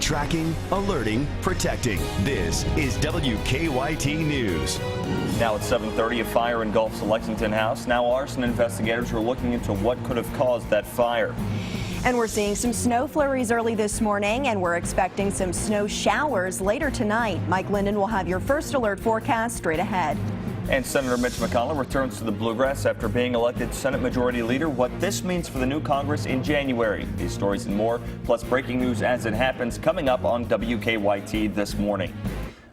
Tracking, alerting, protecting. This is WKYT News. Now at 7:30, a fire engulfs a Lexington house. Now arson investigators are looking into what could have caused that fire. And we're seeing some snow flurries early this morning, and we're expecting some snow showers later tonight. Mike Linden will have your first alert forecast straight ahead. And Senator Mitch McConnell returns to the Bluegrass after being elected Senate Majority Leader. What this means for the new Congress in January. These stories and more, plus breaking news as it happens, coming up on WKYT this morning.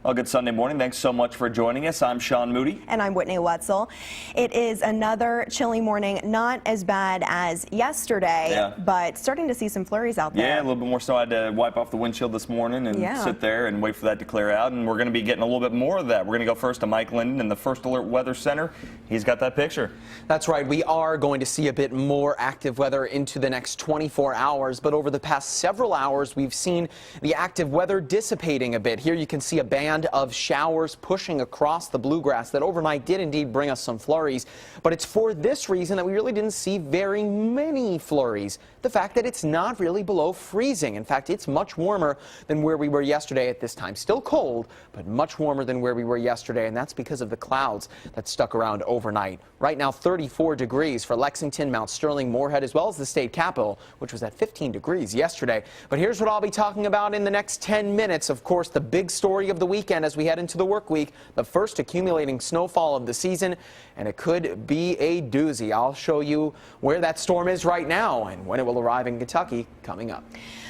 Well, good Sunday morning. Thanks so much for joining us. I'm Sean Moody. And I'm Whitney Wetzel. It is another chilly morning, not as bad as yesterday, but starting to see some flurries out there. Yeah, a little bit more snow. I had to wipe off the windshield this morning and sit there and wait for that to clear out. And we're going to be getting a little bit more of that. We're going to go first to Mike Linden in the First Alert Weather Center. He's got that picture. That's right. We are going to see a bit more active weather into the next 24 hours. But over the past several hours, we've seen the active weather dissipating a bit. Here you can see a band of showers pushing across the Bluegrass that overnight did indeed bring us some flurries. But it's for this reason that we really didn't see very many flurries. The fact that it's not really below freezing. In fact, it's much warmer than where we were yesterday at this time. Still cold, but much warmer than where we were yesterday, and that's because of the clouds that stuck around overnight. Right now, 34 degrees for Lexington, Mount Sterling, Moorhead, as well as the state capital, which was at 15 degrees yesterday. But here's what I'll be talking about in the next 10 minutes. Of course, the big story of the weekend as we head into the work week, the first accumulating snowfall of the season, and it could be a doozy. I'll show you where that storm is right now and when it will arrive in Kentucky coming up.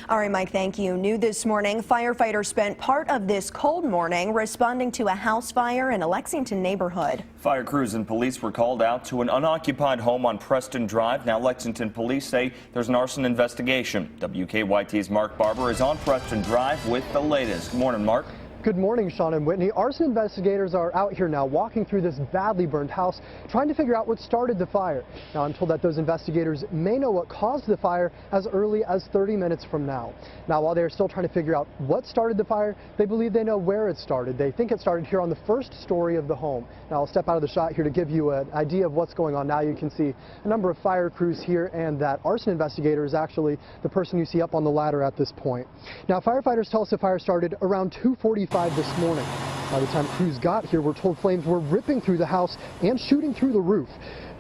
All right, Mike, thank you. New this morning, firefighters spent part of this cold morning responding to a house fire in a Lexington neighborhood. Fire crews and police were called out to an unoccupied home on Preston Drive. Now Lexington police say there's an arson investigation. WKYT's Mark Barber is on Preston Drive with the latest. Good morning, Mark. Good morning, Sean and Whitney. Arson investigators are out here now walking through this badly burned house, trying to figure out what started the fire. Now, I'm told that those investigators may know what caused the fire as early as 30 minutes from now. Now, while they're still trying to figure out what started the fire, they believe they know where it started. They think it started here on the first story of the home. Now, I'll step out of the shot here to give you an idea of what's going on now. You can see a number of fire crews here, and that arson investigator is actually the person you see up on the ladder at this point. Now, firefighters tell us the fire started around 2:45 this morning. By the time crews got here, we're told flames were ripping through the house and shooting through the roof.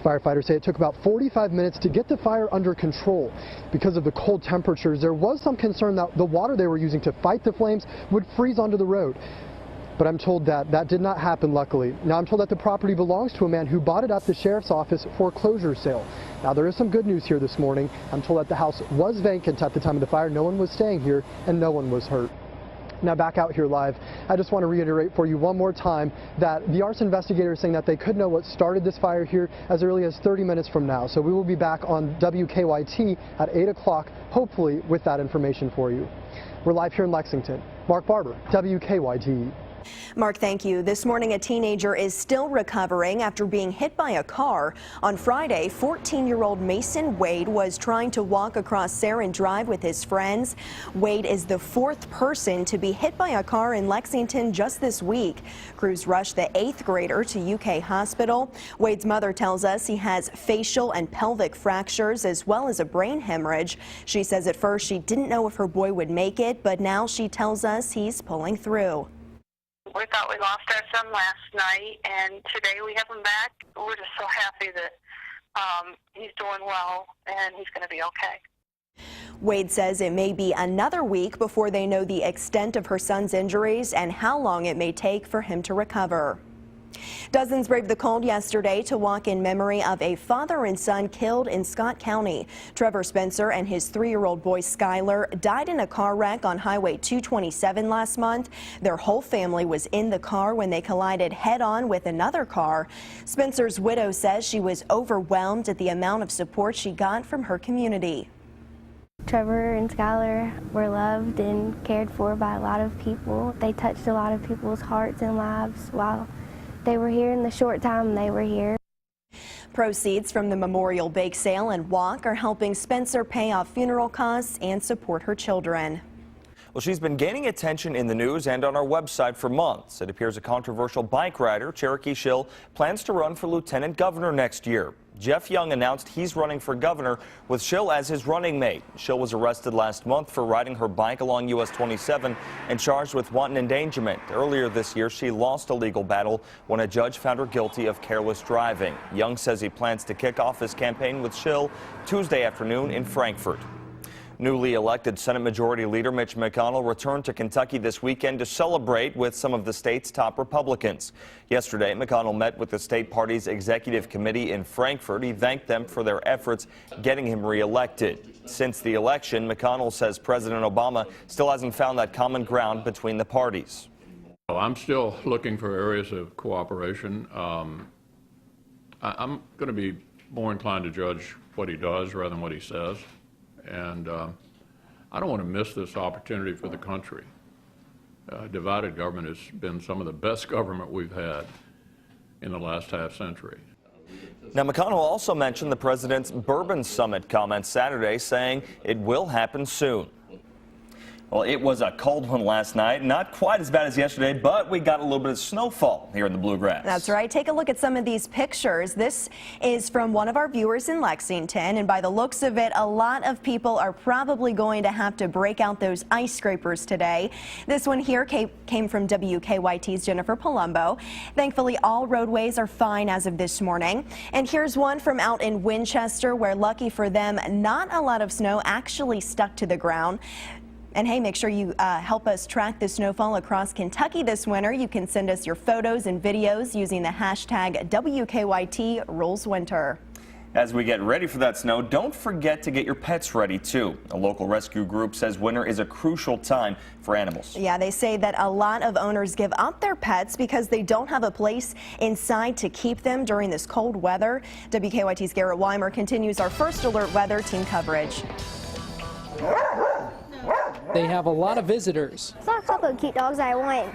Firefighters say it took about 45 minutes to get the fire under control. Because of the cold temperatures, there was some concern that the water they were using to fight the flames would freeze onto the road. But I'm told that that did not happen, luckily. Now I'm told that the property belongs to a man who bought it at the sheriff's office foreclosure sale. Now there is some good news here this morning. I'm told that the house was vacant at the time of the fire. No one was staying here and no one was hurt. Now back out here live, I just want to reiterate for you one more time that the arson investigators are saying that they could know what started this fire here as early as 30 minutes from now. So we will be back on WKYT at 8 o'clock, hopefully with that information for you. We're live here in Lexington. Mark Barber, WKYT. Mark, thank you. This morning, a teenager is still recovering after being hit by a car. On Friday, 14-year-old Mason Wade was trying to walk across Sarin Drive with his friends. Wade is the fourth person to be hit by a car in Lexington just this week. Crews rushed the 8th grader to UK Hospital. Wade's mother tells us he has facial and pelvic fractures as well as a brain hemorrhage. She says at first she didn't know if her boy would make it, but now she tells us he's pulling through. We thought we lost our son last night, and today we have him back. We're just so happy that he's doing well and he's going to be okay. Wade says it may be another week before they know the extent of her son's injuries and how long it may take for him to recover. Dozens braved the cold yesterday to walk in memory of a father and son killed in Scott County. Trevor Spencer and his 3-year-old boy Skylar died in a car wreck on Highway 227 last month. Their whole family was in the car when they collided head-on with another car. Spencer's widow says she was overwhelmed at the amount of support she got from her community. Trevor and Skylar were loved and cared for by a lot of people. They touched a lot of people's hearts and lives while they were here in the short time they were here. Proceeds from the Memorial Bake Sale and Walk are helping Spencer pay off funeral costs and support her children. Well, she's been gaining attention in the news and on our website for months. It appears a controversial bike rider, Cherokee Schill, plans to run for lieutenant governor next year. Jeff Young announced he's running for governor with Schill as his running mate. Schill was arrested last month for riding her bike along US 27 and charged with wanton endangerment. Earlier this year, she lost a legal battle when a judge found her guilty of careless driving. Young says he plans to kick off his campaign with Schill Tuesday afternoon in Frankfort. Newly elected Senate Majority Leader Mitch McConnell returned to Kentucky this weekend to celebrate with some of the state's top Republicans. Yesterday, McConnell met with the state party's executive committee in Frankfort. He thanked them for their efforts getting him reelected. Since the election, McConnell says President Obama still hasn't found that common ground between the parties. I'm still looking for areas of cooperation. I'm going to be more inclined to judge what he does rather than what he says. And I don't want to miss this opportunity for the country. Divided government has been some of the best government we've had in the last half century. Now, McConnell also mentioned the president's Bourbon Summit comments Saturday, saying it will happen soon. Well, it was a cold one last night. Not quite as bad as yesterday, but we got a little bit of snowfall here in the Bluegrass. That's right. Take a look at some of these pictures. This is from one of our viewers in Lexington, and by the looks of it, a lot of people are probably going to have to break out those ice scrapers today. This one here came from WKYT's Jennifer Palumbo. Thankfully, all roadways are fine as of this morning. And here's one from out in Winchester, where lucky for them, not a lot of snow actually stuck to the ground. And hey, make sure you help us track the snowfall across Kentucky this winter. You can send us your photos and videos using the hashtag WKYTRulesWinter. As we get ready for that snow, don't forget to get your pets ready, too. A local rescue group says winter is a crucial time for animals. Yeah, they say that a lot of owners give up their pets because they don't have a place inside to keep them during this cold weather. WKYT's Garrett Weimer continues our First Alert Weather team coverage. They have a lot of visitors. I saw a couple of cute dogs I want.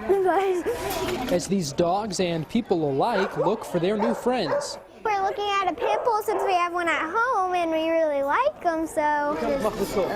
As these dogs and people alike look for their new friends. We're looking at a pit bull since we have one at home and we really like them, so.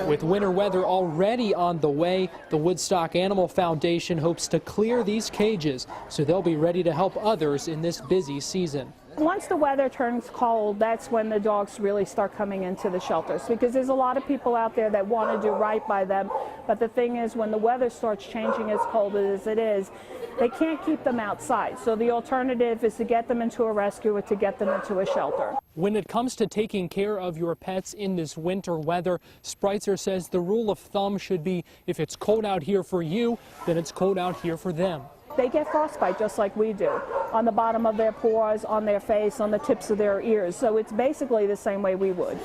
With winter weather already on the way, the Woodstock Animal Foundation hopes to clear these cages so they'll be ready to help others in this busy season. Once the weather turns cold, that's when the dogs really start coming into the shelters, because there's a lot of people out there that want to do right by them. But the thing is, when the weather starts changing as cold as it is, they can't keep them outside. So the alternative is to get them into a rescue or to get them into a shelter. When it comes to taking care of your pets in this winter weather, Spreitzer says the rule of thumb should be if it's cold out here for you, then it's cold out here for them. They get frostbite just like we do, on the bottom of their paws, on their face, on the tips of their ears. So it's basically the same way we would.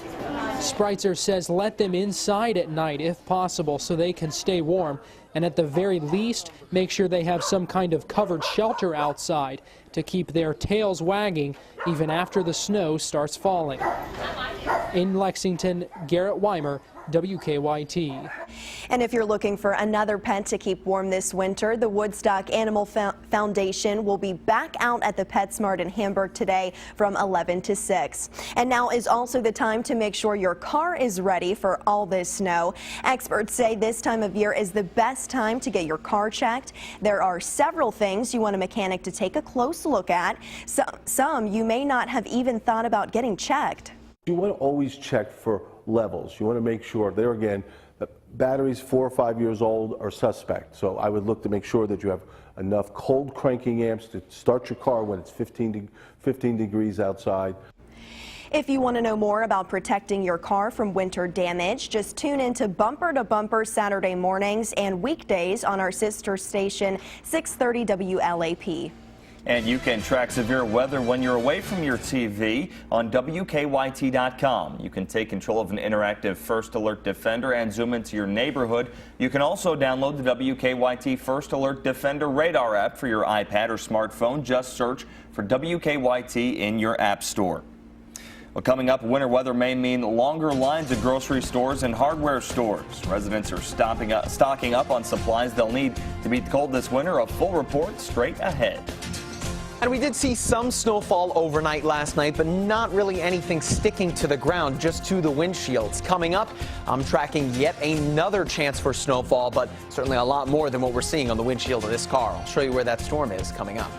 Spreitzer says let them inside at night if possible so they can stay warm. And at the very least, make sure they have some kind of covered shelter outside to keep their tails wagging even after the snow starts falling. In Lexington, Garrett Weimer, WKYT. And if you're looking for another pet to keep warm this winter, the Woodstock Animal Foundation will be back out at the PetSmart in Hamburg today from 11 to 6. And now is also the time to make sure your car is ready for all this snow. Experts say this time of year is the best time to get your car checked. There are several things you want a mechanic to take a close look at. Some you may not have even thought about getting checked. You want to always check for levels. You want to make sure there again that batteries 4 or 5 years old are suspect. So I would look to make sure that you have enough cold cranking amps to start your car when it's 15 degrees outside. If you want to know more about protecting your car from winter damage, just tune into Bumper to Bumper Saturday mornings and weekdays on our sister station 630 WLAP. And you can track severe weather when you're away from your TV on WKYT.com. You can take control of an interactive First Alert Defender and zoom into your neighborhood. You can also download the WKYT First Alert Defender radar app for your iPad or smartphone. Just search for WKYT in your app store. Well, coming up, winter weather may mean longer lines at grocery stores and hardware stores. Residents are stocking up on supplies they'll need to beat the cold this winter. A full report straight ahead. And we did see some snowfall overnight last night, but not really anything sticking to the ground, just to the windshields. Coming up, I'm tracking yet another chance for snowfall, but certainly a lot more than what we're seeing on the windshield of this car. I'll show you where that storm is coming up.